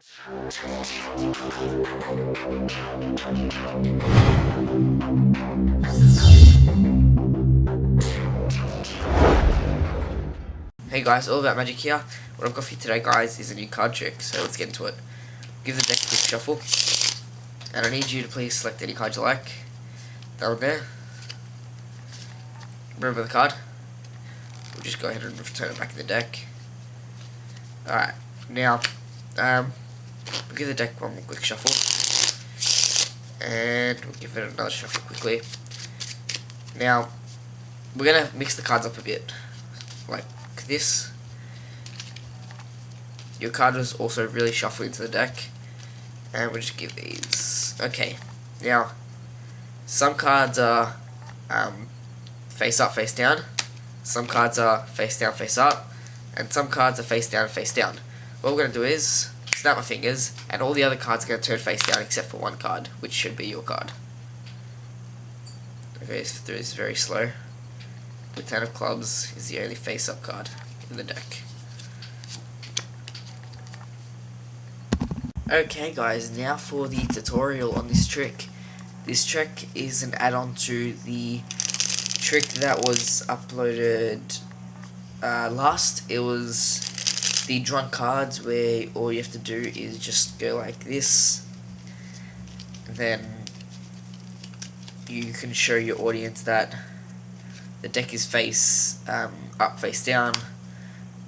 Hey guys, All About Magic here. What I've got for you today, guys, is a new card trick, so let's get into it. Give the deck a quick shuffle, and I need you to please select any card you like. That one there. Remember the card. We'll just go ahead and return it back in the deck. Alright, now, we'll give the deck one more quick shuffle, and we'll give it another shuffle quickly. Now, we're going to mix the cards up a bit, like this. Your card is also really shuffled into the deck, and we'll just give these. Okay, now some cards are face up, face down. Some cards are face down, face up, and some cards are face down, face down. What we're going to do is snap my fingers, and all the other cards are going to turn face down except for one card, which should be your card. Okay, so this is very slow. The 10 of clubs is the only face-up card in the deck. Okay guys, now for the tutorial on this trick. This trick is an add-on to the trick that was uploaded last. It was the drawn cards, where all you have to do is just go like this, and then you can show your audience that the deck is face up, face down,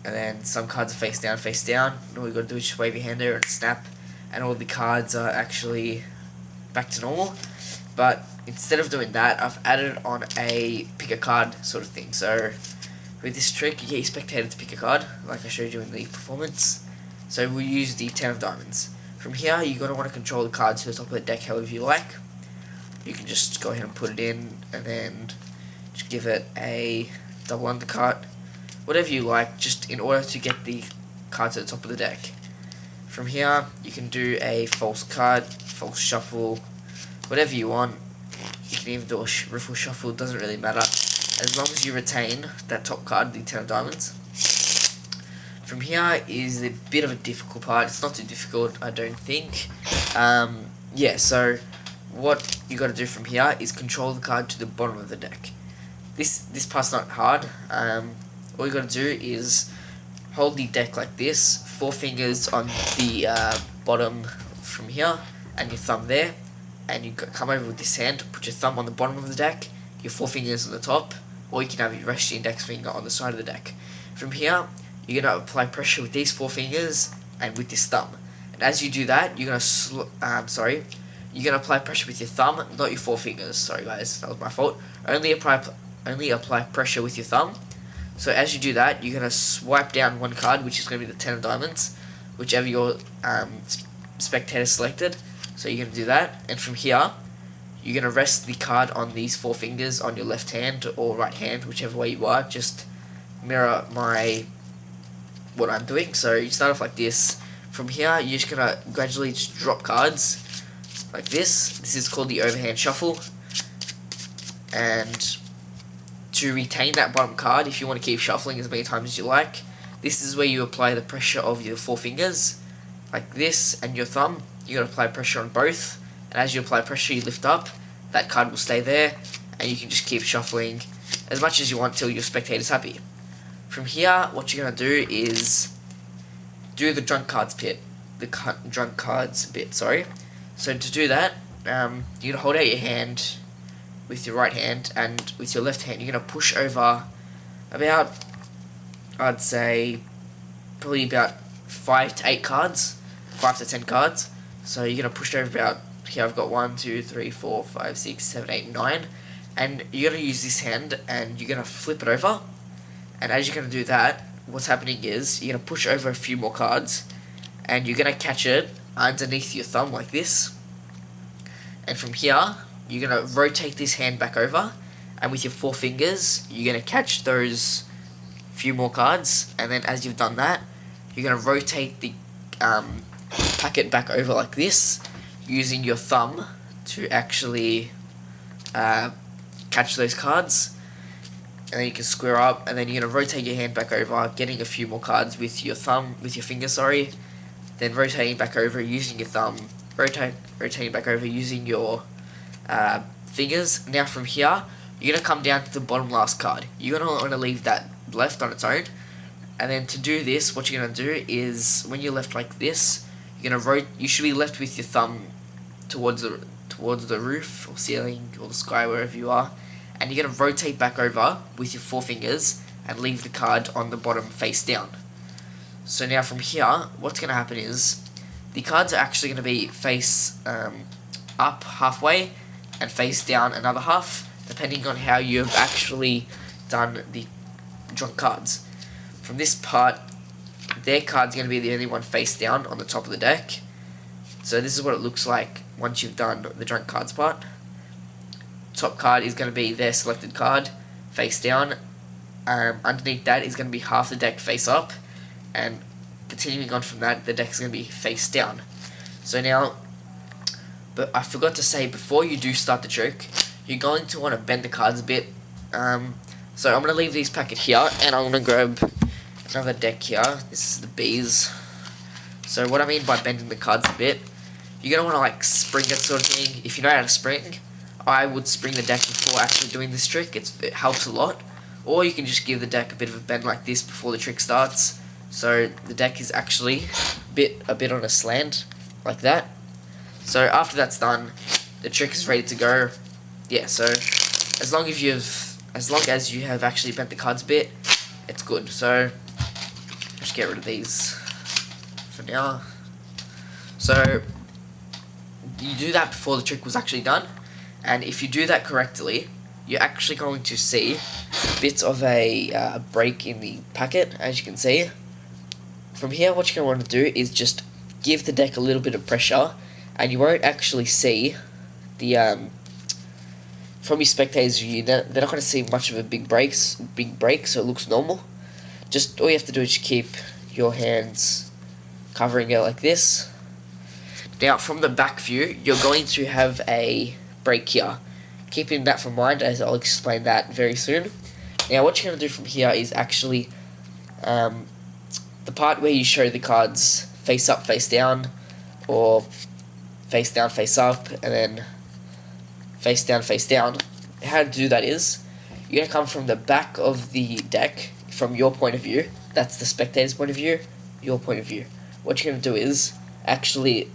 and then some cards are face down, face down. And all you got to do is just wave your hand there and snap, and all the cards are actually back to normal. But instead of doing that, I've added on a pick a card sort of thing. So with this trick, you get your spectator to pick a card, like I showed you in the performance. So we'll use the 10 of diamonds. From here, you're going to want to control the cards to the top of the deck however you like. You can just go ahead and put it in, and then just give it a double undercut, whatever you like, just in order to get the card to the top of the deck. From here, you can do a false card, false shuffle, whatever you want. You can even do a riffle shuffle, doesn't really matter, as long as you retain that top card, the 10 of diamonds. From here is a bit of a difficult part. It's not too difficult, I don't think. Yeah, so what you got to do from here is control the card to the bottom of the deck. This part's not hard. All you got to do is hold the deck like this, 4 fingers on the bottom from here, and your thumb there, and you come over with this hand, put your thumb on the bottom of the deck, your 4 fingers on the top, or you can have your rest index finger on the side of the deck. From here, you're going to apply pressure with these 4 fingers and with this thumb. And as you do that, you're going to you're going to apply pressure with your thumb, not your 4 fingers. Sorry guys, that was my fault. Only apply pressure with your thumb. So as you do that, you're going to swipe down one card, which is going to be the 10 of diamonds, whichever your spectator selected. So you're going to do that, and from here, you're going to rest the card on these 4 fingers on your left hand or right hand, whichever way you are. Just mirror what I'm doing. So you start off like this. From here, you're just going to gradually just drop cards like this. This is called the overhand shuffle. And to retain that bottom card, if you want to keep shuffling as many times as you like, this is where you apply the pressure of your 4 fingers, like this, and your thumb. You're going to apply pressure on both, and as you apply pressure, you lift up. That card will stay there, and you can just keep shuffling as much as you want till your spectator's happy. From here, what you're going to do is do the drunk cards bit. So to do that, you're going to hold out your hand with your right hand, and with your left hand, you're going to push over about, I'd say, probably about 5 to 8 cards, 5 to 10 cards. So you're going to push over about, here I've got 1, 2, 3, 4, 5, 6, 7, 8, 9, and you're going to use this hand, and you're going to flip it over, and as you're going to do that, what's happening is, you're going to push over a few more cards, and you're going to catch it underneath your thumb like this, and from here, you're going to rotate this hand back over, and with your 4 fingers, you're going to catch those few more cards, and then as you've done that, you're going to rotate the packet back over like this, using your thumb to actually catch those cards, and then you can square up, and then you're going to rotate your hand back over, getting a few more cards with your thumb, with your finger, sorry, then rotating back over using your thumb, rotating back over using your fingers. Now from here, you're going to come down to the bottom last card. You're going to want to leave that left on its own. And then to do this, what you're going to do is, when you're left like this, you're going to you should be left with your thumb towards the roof or ceiling or the sky, wherever you are. And you're going to rotate back over with your 4 fingers and leave the card on the bottom face down. So now from here, what's going to happen is the cards are actually going to be face up halfway and face down another half, depending on how you've actually done the drawn cards. From this part, their card's going to be the only one face down on the top of the deck. So this is what it looks like once you've done the drawn cards part. Top card is going to be their selected card face down. Underneath that is going to be half the deck face up, and continuing on from that, the deck is going to be face down. So now, but I forgot to say, before you do start the trick, you're going to want to bend the cards a bit. So I'm going to leave these packet here, and I'm going to grab another deck here. This is the Bees. So what I mean by bending the cards a bit, you're going to want to like spring it sort of thing. If you know how to spring, I would spring the deck before actually doing this trick. It helps a lot. Or you can just give the deck a bit of a bend like this before the trick starts. So the deck is actually a bit on a slant, like that. So after that's done, the trick is ready to go. Yeah, so as long as you have actually bent the cards a bit, it's good. So just get rid of these for now. So you do that before the trick was actually done, and if you do that correctly, you're actually going to see bits of a break in the packet, as you can see. From here, what you're going to want to do is just give the deck a little bit of pressure, and you won't actually see the from your spectators' view, they're not going to see much of a big break, so it looks normal. Just all you have to do is keep your hands covering it like this. Now, from the back view, you're going to have a break here. Keeping that in mind, as I'll explain that very soon. Now, what you're going to do from here is actually the part where you show the cards face up, face down, or face down, face up, and then face down, face down. How to do that is, you're going to come from the back of the deck, from your point of view. That's the spectator's point of view, your point of view. What you're going to do is, actually,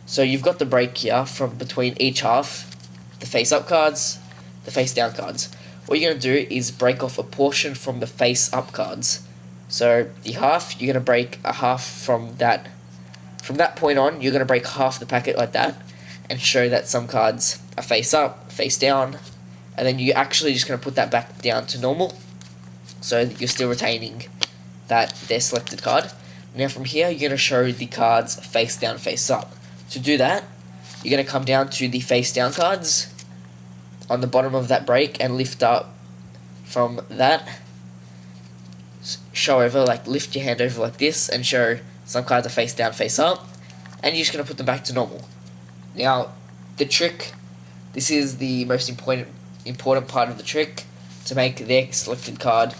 so you've got the break here from between each half, the face up cards, the face down cards. What you're going to do is break off a portion from the face up cards. So the half, you're going to break a half from that. From that point on, you're going to break half the packet like that, and show that some cards are face up, face down, and then you're actually just going to put that back down to normal, so you're still retaining their selected card. Now from here, you're going to show the cards face down, face up. To do that, you're going to come down to the face down cards on the bottom of that break and lift up from that. Show over, like lift your hand over like this and show some cards are face down, face up, and you're just going to put them back to normal. Now, the trick, this is the most important part of the trick, to make their selected card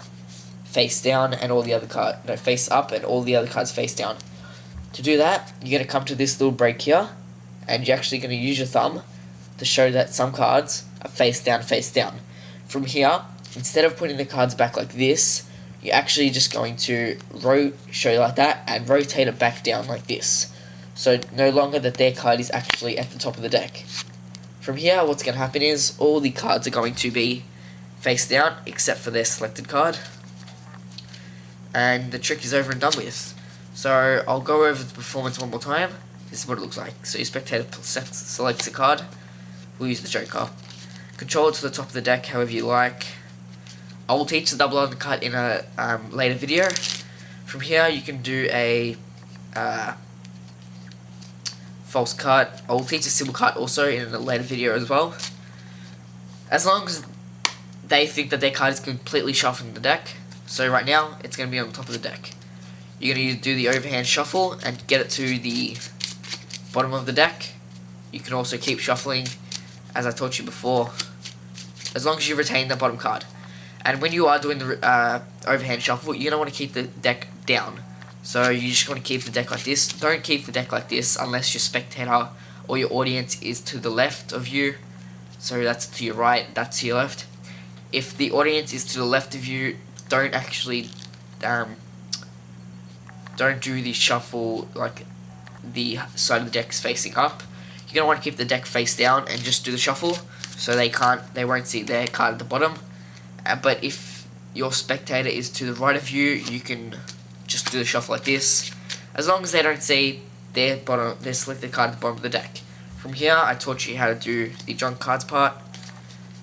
face down and all the other face up and all the other cards face down. To do that, you're going to come to this little break here, and you're actually going to use your thumb to show that some cards are face down, face down. From here, instead of putting the cards back like this, you're actually just going to show you like that and rotate it back down like this. So no longer that their card is actually at the top of the deck. From here, what's going to happen is all the cards are going to be face down except for their selected card. And the trick is over and done with. So I'll go over the performance one more time. This is what it looks like. So your spectator selects a card. We'll use the Joker. Control it to the top of the deck however you like. I will teach the double undercut in a later video. From here, you can do a false cut. I will teach a simple cut also in a later video as well. As long as they think that their card is completely shuffled in the deck. So right now, it's going to be on the top of the deck. You're going to do the overhand shuffle and get it to the bottom of the deck. You can also keep shuffling, as I taught you before, as long as you retain the bottom card. And when you are doing the overhand shuffle, you're going to want to keep the deck down. So you just want to keep the deck like this. Don't keep the deck like this unless your spectator or your audience is to the left of you. So that's to your right, that's to your left. If the audience is to the left of you, don't actually don't do the shuffle like the side of the deck is facing up. You're gonna want to keep the deck face down and just do the shuffle, so they won't see their card at the bottom. But if your spectator is to the right of you, you can just do the shuffle like this, as long as they don't see their selected card at the bottom of the deck. From here, I taught you how to do the junk cards part.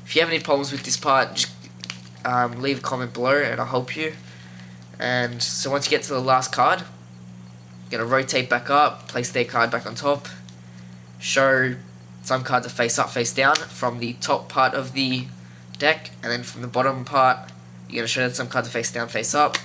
If you have any problems with this part, just leave a comment below and I'll help you. And so once you get to the last card, you're going to rotate back up, place their card back on top, show some cards are face up, face down from the top part of the deck, and then from the bottom part, you're going to show that some cards are face down, face up,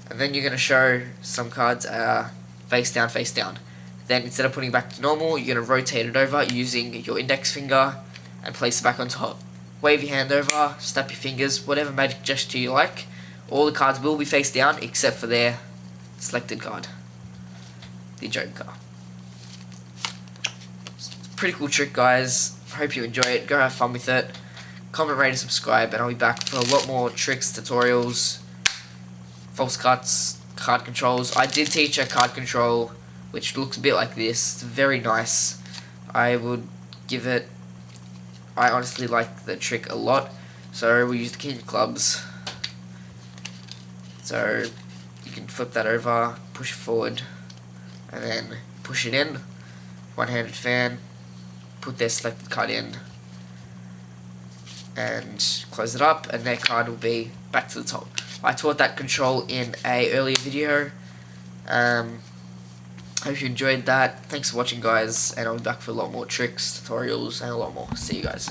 and then you're going to show some cards are face down, face down. Then instead of putting it back to normal, you're going to rotate it over using your index finger and place it back on top. Wave your hand over, snap your fingers, whatever magic gesture you like. All the cards will be face down except for their selected card, the Joker. It's a pretty cool trick, guys. Hope you enjoy it. Go have fun with it. Comment, rate, and subscribe, and I'll be back for a lot more tricks, tutorials, false cuts, card controls. I did teach a card control which looks a bit like this. It's very nice. I would give it... I honestly like the trick a lot. So we use the king of clubs. So you can flip that over, push it forward, and then push it in. One-handed fan, put their selected card in, and close it up, and their card will be back to the top. I taught that control in a earlier video. Hope you enjoyed that. Thanks for watching, guys, and I'll be back for a lot more tricks, tutorials, and a lot more. See you guys.